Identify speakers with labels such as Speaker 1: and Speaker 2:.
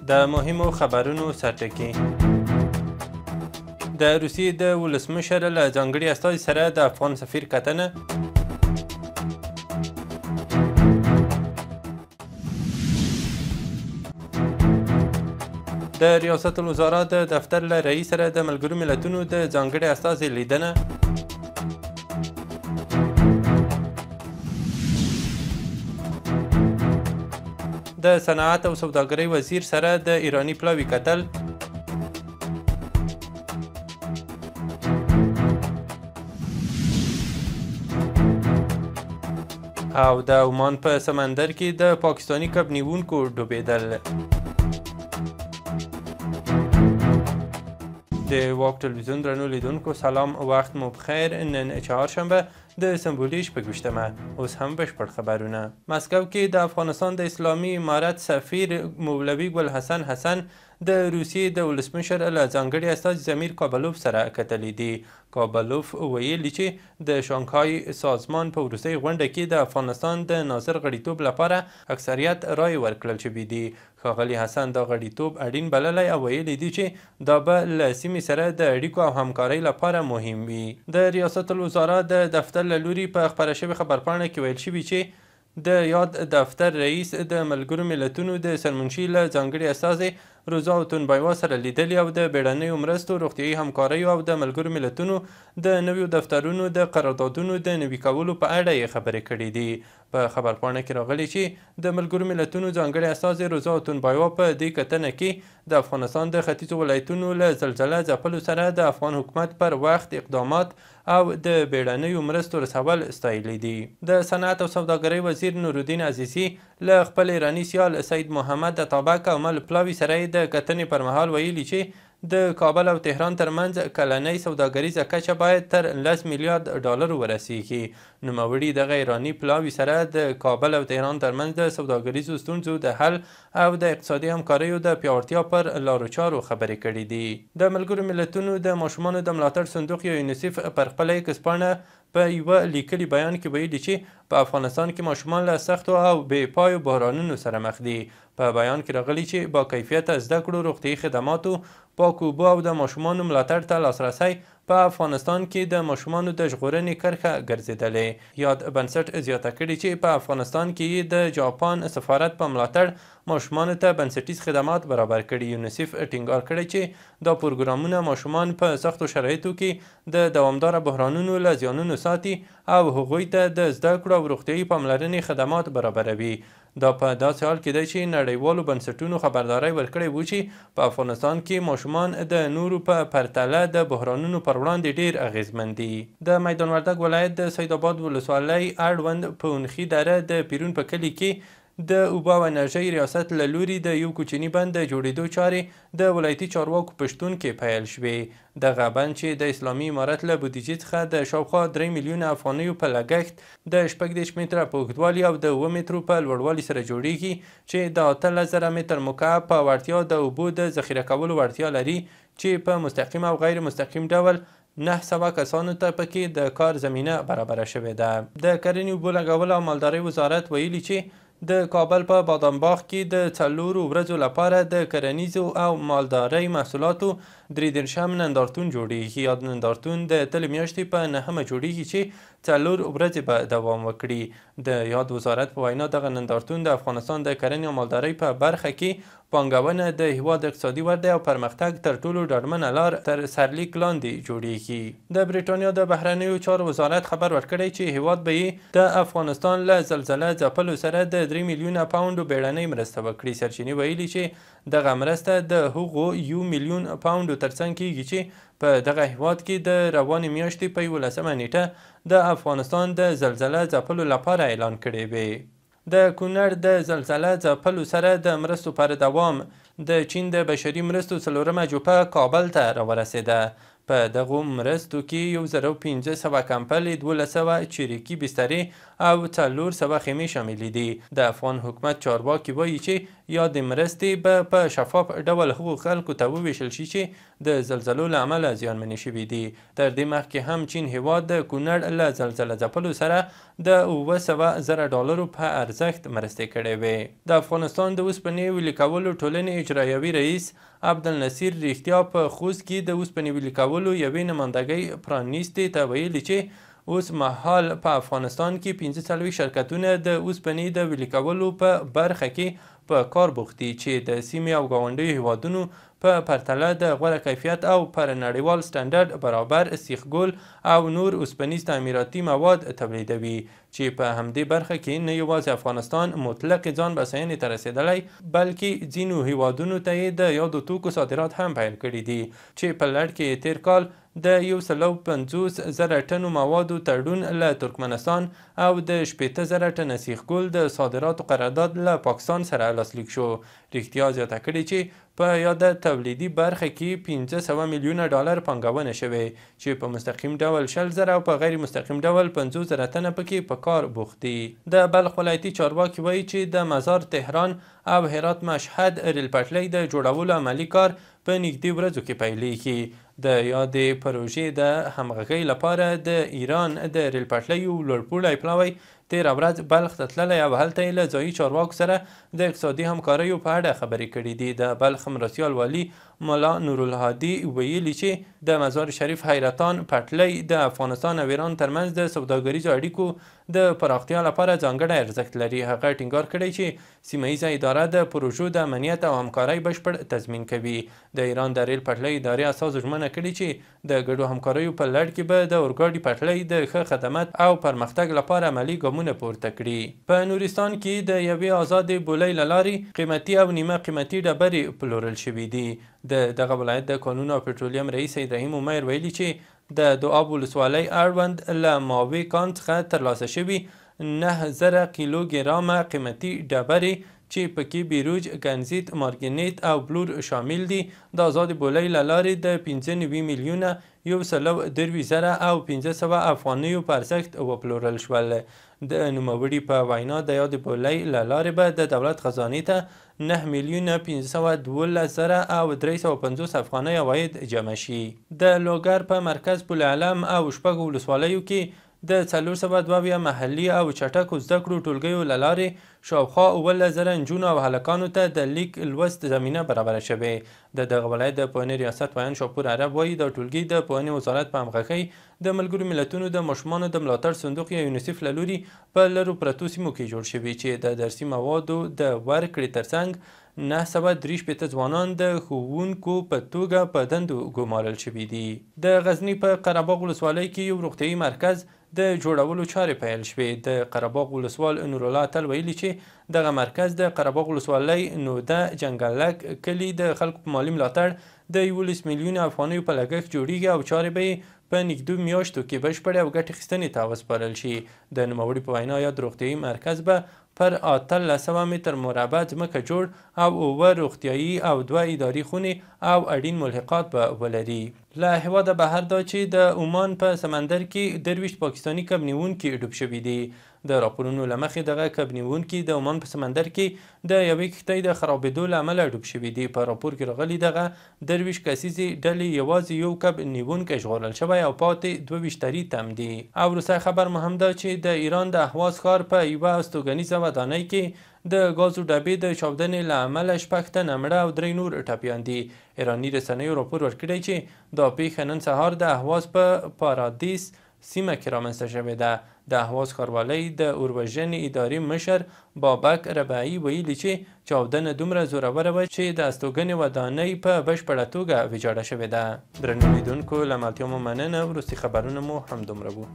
Speaker 1: د مهمو خبرونو سرټکي. د روسیې د ولسمشر له ځانګړي استازي سره د افغان سفیر کتنه. د ریاست الوزرا د دفتر له رئیس سره د ملګرو ملتونو د ځانګړي استازي لیدنه. د صنعت او سوداګرۍ وزیر سره د ایراني پلاوي کتل. او د عمان په سمندر کې د پاکستاني کب نیونکو ډوبېدل. د واک ټلویزیون درنو لیدونکو سلام، وخت مو بخیر. نن چهارشنبه د سمبولي شپږویشتمه. اوس هم بشپړ خبرونه. مسکو کې د افغانستان د اسلامي امارت سفیر مولوي ګل حسن حسن د روسیې د ولسمشر له ځانګړي استازي زمیر کابلوف سره کتلي دي. کابلوف ویلي چې د شانګهای سازمان په وروستۍ غونډه کې د افغانستان د ناظر غړیتوب لپاره اکثریت رای ورکړل شوي دي. ښاغلي حسن دا غړیتوب اړین بللی او ویلي دي چې دا به له سیمې سره د اړیکو او همکارۍ لپاره مهم وي. د ریاست الوزرا د دفتر له لوري په خپره شوې خبرپاڼه کې ویل شوي چې د یاد دفتر رئیس د ملګرو ملتونو د سرمنشي له ځانګړي استازي روزا تونبایوا سره لیدلي او د بیړنیو مرستو، روغتیایي همکاریو او د ملګرو ملتونو د نویو دفترونو د قراردادونو د نوي کولو په اړه یې خبرې کړې دي. په خبرپاڼه کې راغلي چې د ملګرو ملتونو ځانګړي استازي روزا تونبایوا په دې کتنه کې د افغانستان د ختیځو ولایتونو له زلزله ځپلو سره د افغان حکومت پر وخت اقدامات او د بیړنیو مرستو رسول ستایلي دي. د صنعت او سوداګرۍ وزیر نورالدین عزیزي له خپل ایراني سیال سید محمد اتابک او مل پلاوي سره د کتنې پر مهال ویلي چې د کابل او تهران ترمنځ کلنۍ سوداګریزه کچه باید تر 10 میلیارد ډالر ورسیږي. نوموړي دغه ایراني پلاوي سره د کابل او تهران ترمنځ د سوداګریزو ستونزو د حل او د اقتصادي همکاریو د پیاوړتیا پر لارو چارو خبرې کړې دي. د ملګرو ملتونو د ماشومانو د ملاتړ صندوق یا یونیسف پر خپله ایکس پاڼه په یوه لیکلي بیان کې ویلي چې په افغانستان کې ماشومان له سختو او بې پایو بحرانونو سره مخ دي. په بیان کې راغلي چې با کیفیته زده کړو، روغتیایي خدماتو، پاکو اوبو او د ماشومانو ملاتړ ته لاسرسی په افغانستان کې د ماشومانو د ژغورنې کرښه ګرځېدلې. یاد بنسټ زیاته کړې چې په افغانستان کې د جاپان سفارت په ملاتړ ماشومانو ته بنسټیز خدمات برابر کړي. یونیسف ټینګار کړی چې دا پروګرامونه ماشومان په سختو شرایطو کې د دوامداره بحرانونو له زیانونو ساتي او هغوی ته د زده کړو او روغتیایي پاملرنې خدمات برابروي. دا په داسې حال کې دی چې نړیوالو بنسټونو خبرداری ورکړی و چې په افغانستان کې ماشومان د نورو په پرتله د بحرانونو پر وړاندې ډیر اغیزمن دي. د میدان وردګ ولایت د سید آباد ولسوالۍ اړوند په اونخي دره د پیرون په کلي کې د اوبه او انرژۍ ریاست له لوري د یو کوچني بند د جوړېدو چارې د ولایتي چارواکو په شتون کې پیل شوې. دغه بند چې د اسلامي امارت له بودیجې څخه د شاوخوا 3 میلیونه افغانیو په لګښت د 18 متره په اوږدوالي او د 7 مترو په لوړوالي سره جوړیږي، چې د 18,000 متر مکعب په وړتیا د اوبو د ذخیره کولو وړتیا لري، چې په مستقیم او غیر مستقیم ډول 900 کسانو ته پکې د کار زمینه برابره شوې ده. د کرنې، اوبو لګولو او مالدارۍ وزارت ویلي چې د کابل په بادامباغ کې د 4 ورځو لپاره د کرنیزو او مالدارۍ محصولاتو 33 نندارتون جوړیږي. یاد نندارتون د تل میاشتې په 9 جوړیږي چې 4 ورځې به دوام وکړي. د یاد وزارت په وینا دغه نندارتون د افغانستان د کرنې او مالدارۍ په برخه کې پانګونه د هیواد اقتصادي وده او پرمختګ تر ټولو ډاډمنه لار تر سرلیک لاندې جوړیږي. د بریټانیا د بهرنیو چارو وزارت خبر ورکړی چې هیواد به یې د افغانستان له زلزله ځپلو سره د 3 میلیونه پاونډو بیړنۍ مرسته وکړي. سرچینې ویلي چې دغه مرسته د هغو 1 میلیون پاونډو ترڅنګ کیږي چې په دغه هیواد کې د روانې میاشتې په 11 نیټه د افغانستان د زلزله ځپلو لپاره اعلان کړی وي. د کونړ د زلزله ځپلو سره د مرستو پر دوام د چین د بشري مرستو 4مه جوپه کابل ته راورسېده. په دغو مرستو کې 1500 کمپلې، 1200 چریکي بسترې او 400 خیمې شاملې دي. د افغان حکومت چارواکي وایي چې یا د مرستې به په شفاف ډول هغو خلکو ته وویشل شي چې د زلزلو له امله زیانمنې شوي دي. تر دې مخکې هم چین هیواد د کونړ له زلزله ځپلو سره د 700,000 ډالرو په ارزښت مرستې کړې وې. د افغانستان د اوسپنې ویلې کولو ټولنې اجرایوي رئیس عبدالنصیر رښتیا په خوست کې د اوسپنې ویلې کولو یوې نمایندګۍ پرانیستې ته ویلي چې اوس مهال په افغانستان کې 45 شرکتونه د اوسپنې د ویلې کولو په برخه کې په کار بوخت دي چې د سیمې او ګاونډیو هیوادونو په پرتله د غوره کیفیت او پر نړیوال سټنډرډ برابر سیخ ګول او نور اوسپنیز تعمیراتي مواد تولیدوي، چې په همدې برخه کې نه یوازې افغانستان مطلق ځان بسیاینې ته رسېدلی بلکې ځینو هیوادونو ته یې د یادو توکو صادرات هم پیل کړي دي، چې په لړ کې تیر کال د 150,000 ټنو موادو تړون له ترکمنستان او د 60,000 ټنه سیخ ګل د صادراتو قرارداد له پاکستان سره لاسلیک شو. رښتیا زیاته کړې چې په یاده تولیدي برخه کې 500 میلیونه ډالر پانګونه شوې چې په مستقیم ډول 100,000 او په غیر مستقیم ډول 50,000 تنه پکې په کار بوخت دي. د بلخ ولایتي چارواکي وایي چې د مزار تهران او هرات مشهد ریل پټلۍ د جوړولو عملي کار په نږدې ورځو کې پیلیږي. د یادې پروژې د همغږۍ لپاره د ایران د ریل پټلیو لوړپوړی پلاوی تېره ورځ بلخ ته تللی او هلته یې له ځایي چارواکو سره د اقتصادي همکاریو په اړه خبرې کړي دي. د بلخ مرستیال والي ملا نورالهادي ویلي چې د مزار شریف حیرتان پټلۍ د افغانستان او ایران ترمنځ د سوداګریزو اړیکو د پراختیا لپاره ځانګړی ارزښت لري. هغه ټینګار کړی چې سیمه ییزه اداره د پروژو د امنیت او همکارۍ بشپړ تضمین کوي. د ایران د ریل پټلۍ ادارې اساس ژمنه کړې چې د ګډو همکاریو په لړ کې به د اورګاډي پټلۍ د ښه خدمت او پرمختګ لپاره عملي ګامونه پورته کړي. په نورستان کې د یوې آزادې بولۍ له لارې قیمتي او نیمه قیمتي ډبرې پلورل شوي دي. د دغه ولایت د کانونو او پټرولیم رئیس ابراهیم عمیر ویلي چې د دواب ولسوالۍ اړوند له ماوې کان څخه ترلاسه شوي 9,000 کیلو ګرامه قیمتي ډبرې چې پکې بیروج، ګنزیت، مارګنیت او بلور شامل دي د آزادې بولۍ له لارې د 95 میلیونه 123,000 او 500 افغانیو په ارزښت وپلورل شول. د نوموړي په وینا د یادې بولۍ له لارې به د دولت خزانې ته 9,512,000 او 350 افغانۍ عواید جمع شي. د لوګر په مرکز پل علم او شپږو ولسوالیو کې د 402 محلي او چټکو زده کړو ټولګیو له لارې شاوخوا 18,000 نجونو او هلکانو ته د لیک لوست زمینه برابره شوې. د دغه ولایت د پوهنې ریاست ویان شاپور عرب وایي دا ټولګي د پوهنې وزارت په همغږۍ د ملګرو ملتونو د ماشومانو د ملاتړ صندوق یا یونیسف له لوري په لرو پرتو سیمو کې جوړ شوي چې د درسي موادو د ورکړې ترڅنګ 963 ځوانان د ښوونکو په توګه په دندو ګومارل شوي دي. د غزني په قرهباغ ولسوالۍ کې یو روغتیايي مرکز د جوړولو چارې پیل شوې. د قرهباغ ولسوال نورالله اتل ویلي چې دغه مرکز د قرهباغ ولسوالۍ نوده جنګلک کلي د خلکو په مالي ملاتړ د 11 میلیونه افغانیو په لګښت جوړیږي او چارې به یې په نږدو میاشتو کې بشپړې او ګټې اخیستنې ته وسپارل شي. د نوموړي په وینا یاد روغتیايي مرکز به پر 1800 متر مربع ځمکه جوړ او 9 روغتیايي او 2 اداري خونې او اړین ملحقات به ولري. له هېواده بهر دا چې د عمان په سمندر کې 23 پاکستاني کب نیونکي ډوب شوي دي. د راپورونو له مخې دغه کب نیونکي د عمان په سمندر کې د یوې کښتۍ د خرابېدو له امله ډوب شوي دي. په راپور کې راغلي دغه 23 کسیزې ډلې یوازې یو کب نیونکی ژغورل شوی او پاتې 22 تري تم دي. او وروستی خبر مو هم دا چې د ایران د اهواز ښار په یوه استوګنیزه ودانۍ کې د غازو ډبې د چاودنې له امله 6 تنه مړه او 3 نور ټپیان دي. ایراني رسنیو راپور ورکړی چې دا پیښه نن سهار د اهواز په پارادیس سیمه کې رامنځته شوې ده. د اهواز ښاروالۍ د اوروژنې ادارې مشر بابک رباعي ویلي چې چاودنه دومره زوروره وه چې د استوګنې ودانۍ په بشپړه توګه ویجاړه شوې ده. درنو لیدونکو له ملتیا مو مننه. وروستي خبرونه مو همدومره وو.